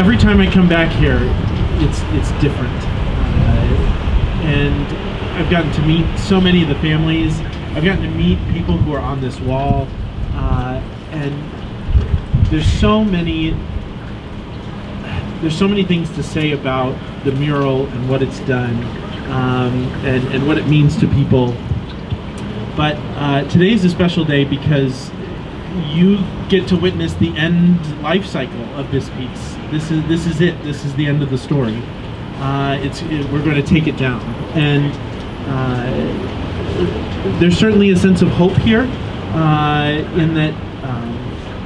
every time I come back here, it's different. And I've gotten to meet so many of the families. I've gotten to meet people who are on this wall, and there's so many things to say about the mural and what it's done, and what it means to people. But today is a special day because you get to witness the end life cycle of this piece. This is it. This is the end of the story. We're going to take it down, and there's certainly a sense of hope here, in that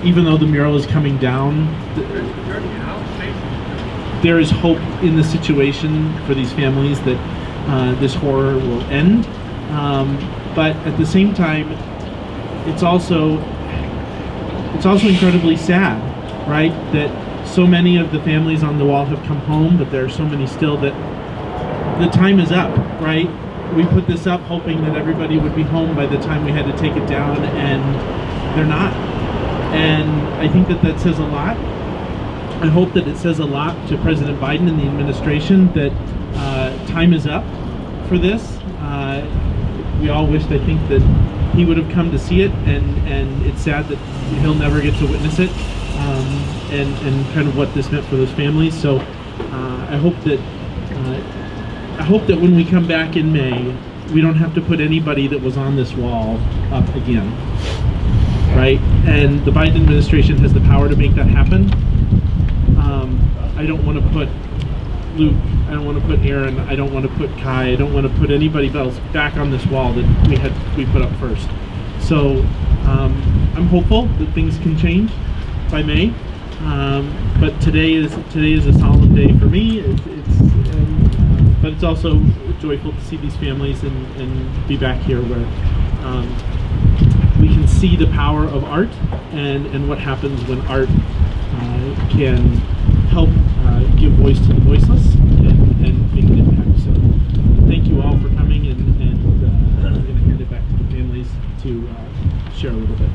even though the mural is coming down, there is hope in the situation for these families that this horror will end. But at the same time, it's also incredibly sad, right? That so many of the families on the wall have come home, but there are so many still that the time is up, right? We put this up hoping that everybody would be home by the time we had to take it down, and they're not. And I think that says a lot. I hope that it says a lot to President Biden and the administration that time is up for this. We all wished, I think, that he would have come to see it, and it's sad that he'll never get to witness it, and kind of what this meant for those families. So I hope that when we come back in May, we don't have to put anybody that was on this wall up again, right? And the Biden administration has the power to make that happen. I don't want to put Luke, I don't want to put Aaron, I don't want to put Kai, I don't want to put anybody else back on this wall that we put up first. So I'm hopeful that things can change by May, but today is a solemn day for me. But it's also joyful to see these families and be back here where we can see the power of art and what happens when art can help give voice to the voiceless and make an impact. So thank you all for coming, and I'm going to hand it back to the families to share a little bit.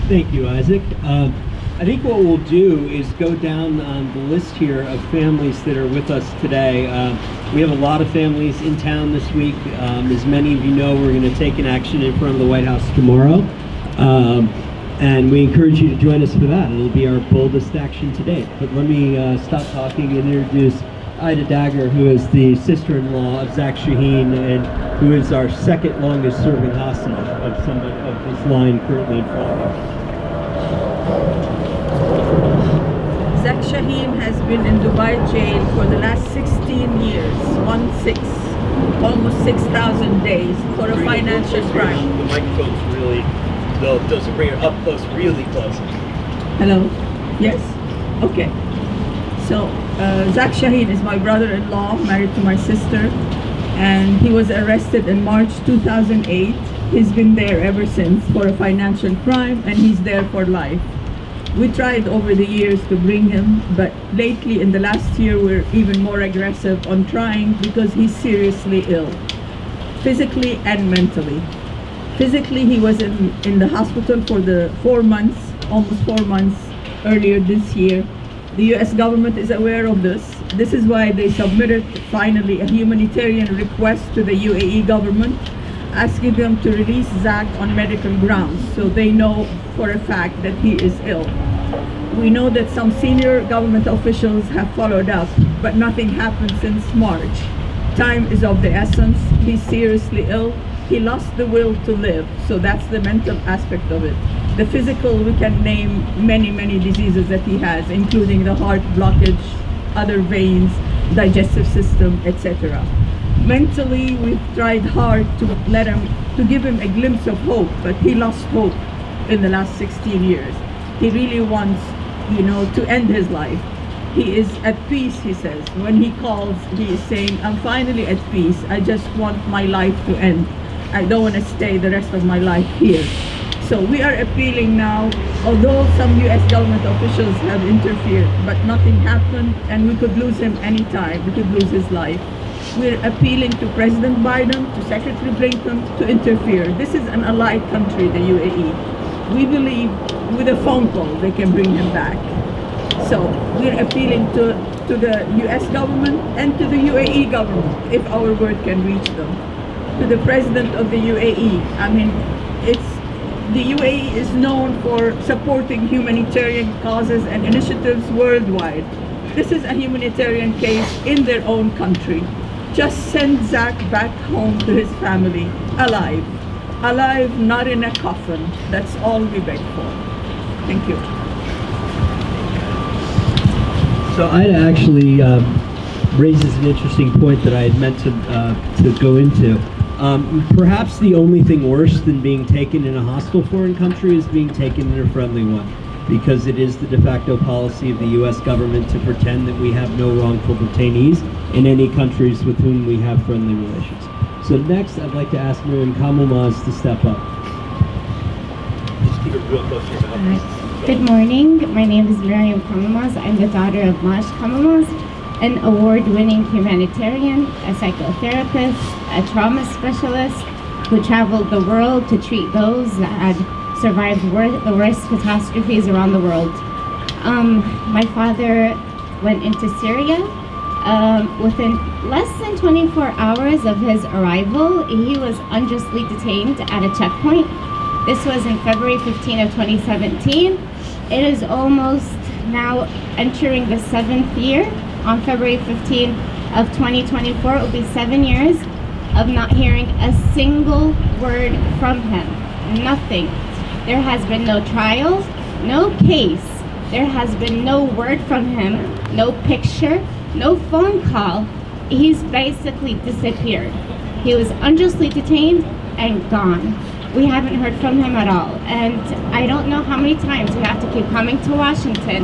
Thank you, Isaac. I think what we'll do is go down the list here of families that are with us today. We have a lot of families in town this week. As many of you know, we're going to take an action in front of the White House tomorrow. And we encourage you to join us for that. It'll be our boldest action to date. But let me stop talking and introduce Ida Dagger, who is the sister-in-law of Zach Shaheen, and who is our second longest serving hostage of this line currently in front of us. Zach Shaheen has been in Dubai jail for the last 16 years, almost 6,000 days for a financial crime. The microphone's really, those bring it up close, really close. Hello? Yes? Okay. So, Zach Shaheen is my brother-in-law, married to my sister, and he was arrested in March 2008. He's been there ever since for a financial crime, and he's there for life. We tried over the years to bring him, but lately in the last year we're even more aggressive on trying because he's seriously ill, physically and mentally. Physically, he was in the hospital for almost 4 months earlier this year. The US government is aware of this. This is why they submitted finally a humanitarian request to the UAE government, asking them to release Zach on medical grounds, so they know for a fact that he is ill. We know that some senior government officials have followed up, but nothing happened since March. Time is of the essence. He's seriously ill. He lost the will to live, so that's the mental aspect of it. The physical, we can name many diseases that he has, including the heart blockage, other veins, digestive system, etc. Mentally, we've tried hard to give him a glimpse of hope, but he lost hope in the last 16 years. He really wants, to end his life. He is at peace, he says. When he calls, he is saying, I'm finally at peace. I just want my life to end. I don't want to stay the rest of my life here. So we are appealing now, although some US government officials have interfered, but nothing happened, and we could lose him anytime. We could lose his life. We're appealing to President Biden, to Secretary Blinken, to interfere. This is an allied country, the UAE. We believe with a phone call they can bring him back. So we're appealing to the US government and to the UAE government, if our word can reach them. To the president of the UAE. I mean, the UAE is known for supporting humanitarian causes and initiatives worldwide. This is a humanitarian case in their own country. Just send Zach back home to his family, alive. Alive, not in a coffin. That's all we beg for. Thank you. So Ida actually raises an interesting point that I had meant to go into. Perhaps the only thing worse than being taken in a hostile foreign country is being taken in a friendly one, because it is the de facto policy of the U.S. government to pretend that we have no wrongful detainees in any countries with whom we have friendly relations. So next, I'd like to ask Miriam Kamelmaz to step up. Just keep it real close to your mouth. Good morning. My name is Miriam Kamelmaz. I'm the daughter of Maj Kamelmaz, an award-winning humanitarian, a psychotherapist, a trauma specialist who traveled the world to treat those that had survived the worst catastrophes around the world. My father went into Syria. Within less than 24 hours of his arrival, he was unjustly detained at a checkpoint. This was in February 15 of 2017. It is almost now entering the 7th year. On February 15 of 2024, it will be 7 years of not hearing a single word from him. Nothing. There has been no trial, no case. There has been no word from him, no picture, no phone call. He's basically disappeared. He was unjustly detained and gone. We haven't heard from him at all. And I don't know how many times we have to keep coming to Washington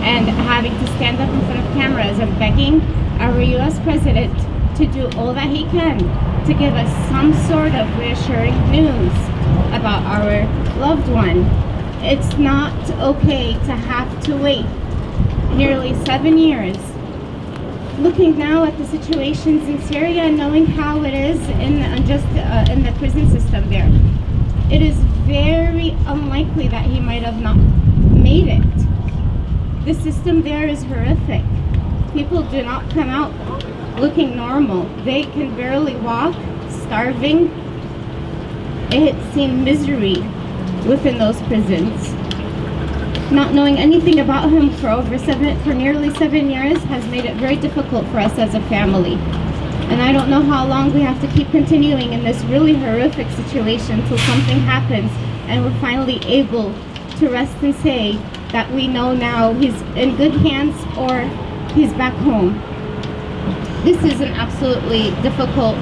and having to stand up in front of cameras and begging our US president to do all that he can to give us some sort of reassuring news about our loved one. It's not okay to have to wait nearly 7 years. Looking now at the situations in Syria and knowing how it is in the prison system there, it is very unlikely that he might have not made it. The system there is horrific. People do not come out looking normal. They can barely walk, starving. It's seen misery within those prisons. Not knowing anything about him for nearly 7 years has made it very difficult for us as a family. And I don't know how long we have to keep continuing in this really horrific situation until something happens and we're finally able to rest and say that we know now he's in good hands or he's back home. This is an absolutely difficult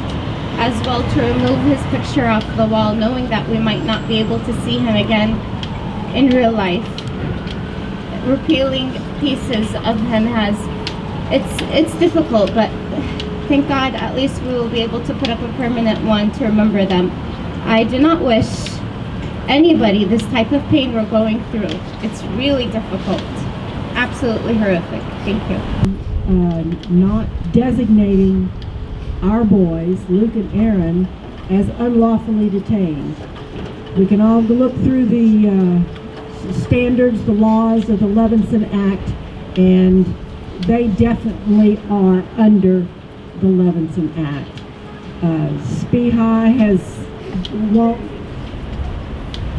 as well to remove his picture off the wall, knowing that we might not be able to see him again in real life. Repealing pieces of him it's difficult, but thank God at least we will be able to put up a permanent one to remember them. I do not wish anybody this type of pain we're going through. It's really difficult. Absolutely horrific. Thank you. Not designating our boys, Luke and Aaron, as unlawfully detained. We can all look through the standards, the laws of the Levinson Act, and they definitely are under the Levinson Act. SPHI won't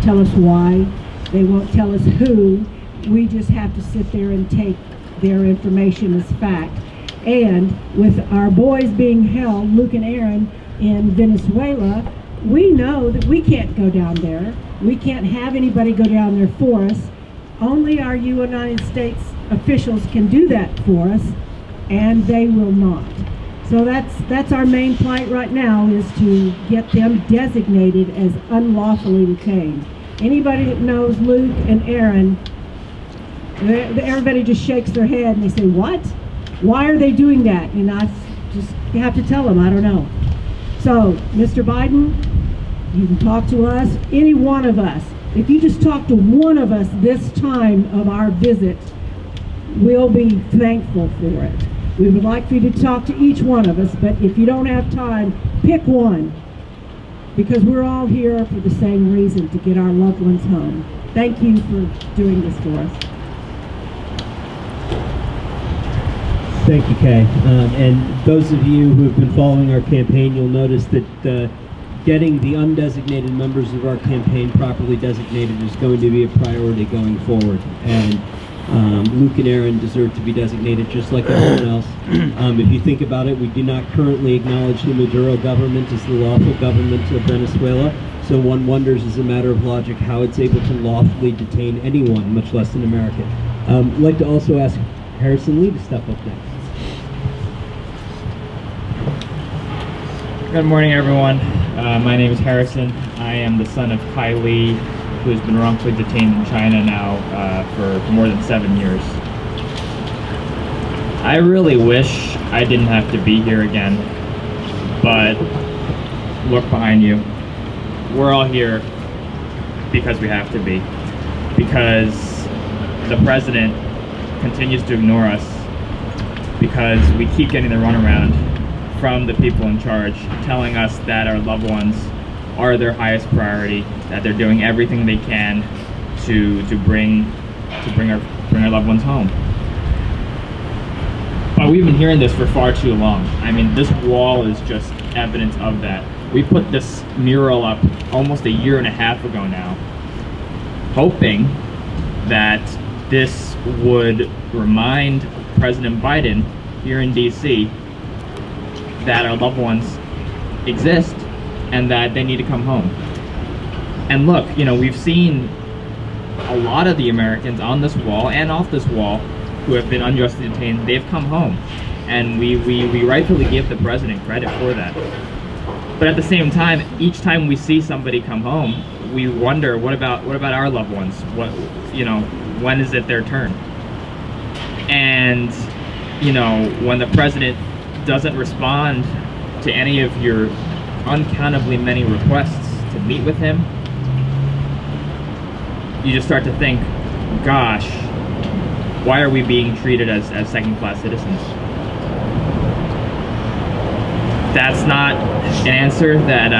tell us why. They won't tell us who. We just have to sit there and take their information as fact. And with our boys being held, Luke and Aaron, in Venezuela, we know that we can't go down there. We can't have anybody go down there for us. Only our United States officials can do that for us, and they will not. So that's our main plight right now, is to get them designated as unlawfully detained. Anybody that knows Luke and Aaron, everybody just shakes their head and they say, what? Why are they doing that? And I just have to tell them, I don't know. So, Mr. Biden, you can talk to us, any one of us. If you just talk to one of us this time of our visit, we'll be thankful for it. We would like for you to talk to each one of us, but if you don't have time, pick one. Because we're all here for the same reason, to get our loved ones home. Thank you for doing this for us. Thank you, Kay. And those of you who have been following our campaign, you'll notice that getting the undesignated members of our campaign properly designated is going to be a priority going forward. And Luke and Aaron deserve to be designated just like everyone else. If you think about it, we do not currently acknowledge the Maduro government as the lawful government of Venezuela. So one wonders, as a matter of logic, how it's able to lawfully detain anyone, much less an American. I'd like to also ask Harrison Lee to step up next. Good morning, everyone. My name is Harrison. I am the son of Kai Lee, who has been wrongfully detained in China now for more than 7 years. I really wish I didn't have to be here again, but look behind you. We're all here because we have to be, because the president continues to ignore us, because we keep getting the runaround from the people in charge, telling us that our loved ones are their highest priority, that they're doing everything they can to bring our loved ones home. But we've been hearing this for far too long. I mean, this wall is just evidence of that. We put this mural up almost a year and a half ago now, hoping that this would remind President Biden here in DC that our loved ones exist and that they need to come home. And look, you know, we've seen a lot of the Americans on this wall and off this wall who have been unjustly detained. They've come home, and we rightfully give the president credit for that. But at the same time, each time we see somebody come home, we wonder, what about our loved ones? What, you know, when is it their turn? And, you know, when the president doesn't respond to any of your uncountably many requests to meet with him, you just start to think, gosh, why are we being treated as second-class citizens? That's not an answer that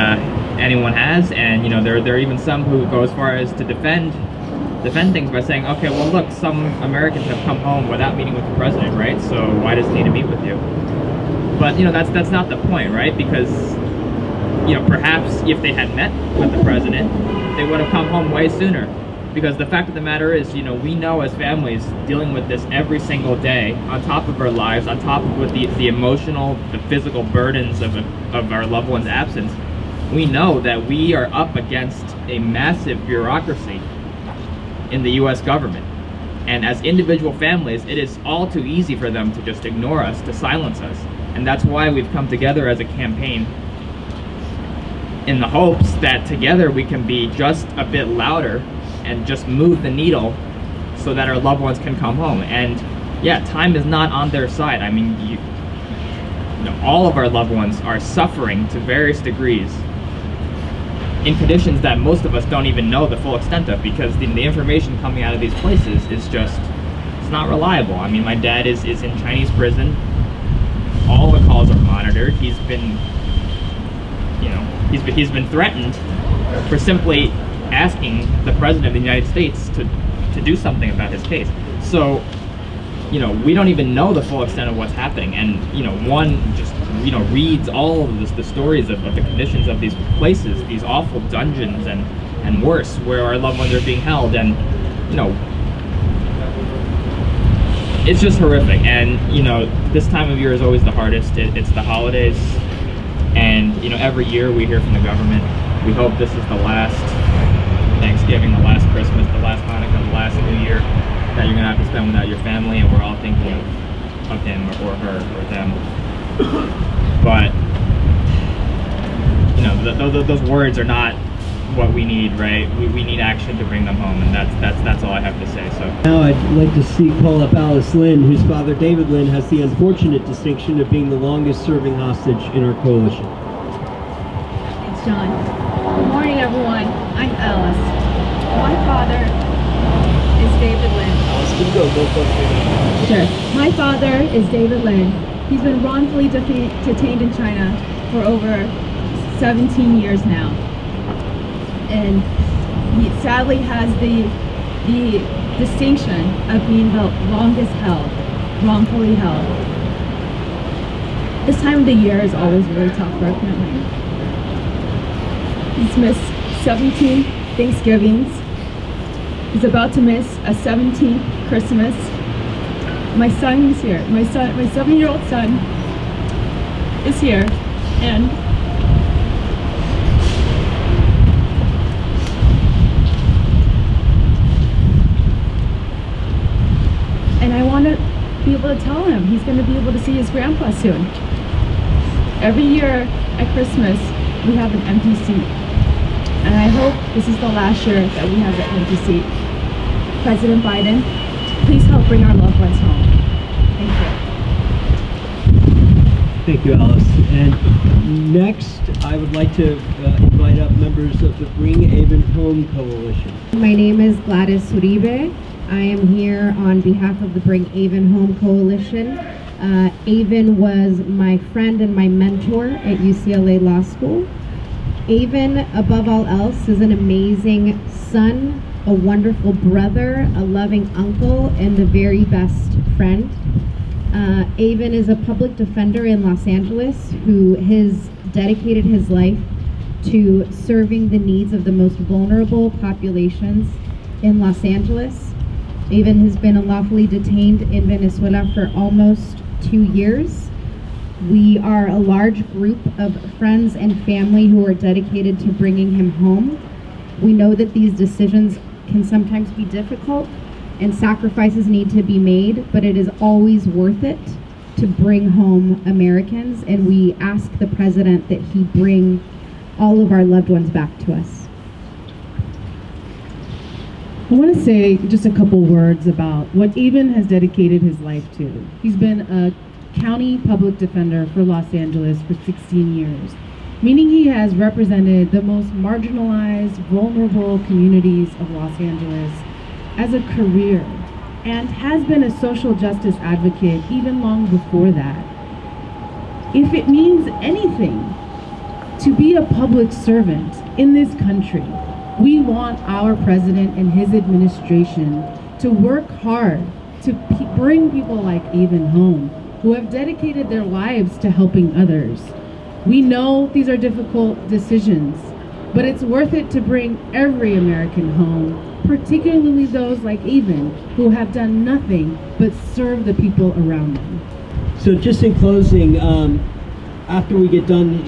anyone has, and you know, there are even some who go as far as to defend things by saying, okay, well look, some Americans have come home without meeting with the president, right? So why does he need to meet with you? But you know, that's not the point, right? Because you know, perhaps if they had met with the president, they would have come home way sooner. Because the fact of the matter is, you know, we know as families dealing with this every single day, on top of our lives, on top of the emotional, the physical burdens of our loved one's absence, we know that we are up against a massive bureaucracy in the US government. And as individual families, it is all too easy for them to just ignore us, to silence us. And that's why we've come together as a campaign, in the hopes that together we can be just a bit louder and just move the needle so that our loved ones can come home. And yeah, time is not on their side. I mean, you know, all of our loved ones are suffering to various degrees in conditions that most of us don't even know the full extent of, because the information coming out of these places is just, it's not reliable. I mean, my dad is in Chinese prison. All the calls are monitored. He's been, you know, he's been threatened for simply asking the president of the United States to do something about his case. So, you know, we don't even know the full extent of what's happening. And, you know, one just, you know, reads all of this, the stories of the conditions of these places, these awful dungeons and worse, where our loved ones are being held. And, you know, it's just horrific. And, you know, this time of year is always the hardest. It's the holidays. And, you know, every year we hear from the government, we hope this is the last Thanksgiving, the last Christmas, the last Hanukkah, the last New Year that you're gonna have to spend without your family, and we're all thinking of him or her or them. But you know, those words are not what we need, right? We need action to bring them home, and that's all I have to say. So now I'd like to call up Alice Lynn, whose father David Lynn has the unfortunate distinction of being the longest serving hostage in our coalition. Thanks, John. Good morning, everyone. I'm Alice. My father is David Lynn. Alice, Sure. My father is David Lynn. He's been wrongfully detained in China for over 17 years now. And he sadly has the distinction of being the longest held, wrongfully held. This time of the year is always really tough for our family. He's missed 17 Thanksgivings. He's about to miss a 17th Christmas. My son is here. My 7-year-old son is here, and I want to be able to tell him he's going to be able to see his grandpa soon. Every year at Christmas, we have an empty seat. And I hope this is the last year that we have an empty seat. President Biden, please help bring our loved ones home. Thank you. Thank you, Alice. And next, I would like to invite up members of the Bring Avon Home Coalition. My name is Gladys Uribe. I am here on behalf of the Bring Avon Home Coalition. Avon was my friend and my mentor at UCLA Law School. Avon, above all else, is an amazing son, a wonderful brother, a loving uncle, and the very best friend. Avon is a public defender in Los Angeles who has dedicated his life to serving the needs of the most vulnerable populations in Los Angeles. Avon has been unlawfully detained in Venezuela for almost 2 years. We are a large group of friends and family who are dedicated to bringing him home. We know that these decisions can sometimes be difficult and sacrifices need to be made, but it is always worth it to bring home Americans, and we ask the president that he bring all of our loved ones back to us. I want to say just a couple words about what Avon has dedicated his life to. He's been a county public defender for Los Angeles for 16 years, meaning he has represented the most marginalized, vulnerable communities of Los Angeles as a career, and has been a social justice advocate even long before that. If it means anything to be a public servant in this country, we want our president and his administration to work hard to bring people like Avon home, who have dedicated their lives to helping others. We know these are difficult decisions, but it's worth it to bring every American home, particularly those like Avon, who have done nothing but serve the people around them. So just in closing, after we get done,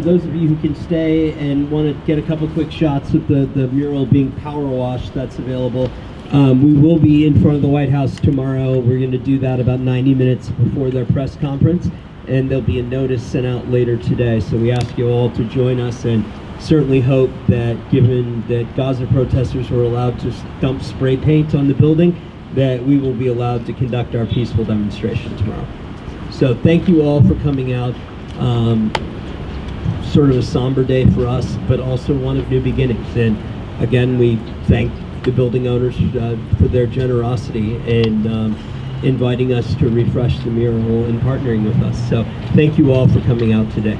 those of you who can stay and want to get a couple quick shots with the mural being power washed, that's available. We will be in front of the White House tomorrow. We're going to do that about 90 minutes before their press conference, and there'll be a notice sent out later today. So we ask you all to join us, and certainly hope that, given that Gaza protesters were allowed to dump spray paint on the building, that we will be allowed to conduct our peaceful demonstration tomorrow. So thank you all for coming out. Sort of a somber day for us, but also one of new beginnings. And again, we thank the building owners for their generosity and inviting us to refresh the mural and partnering with us. So thank you all for coming out today.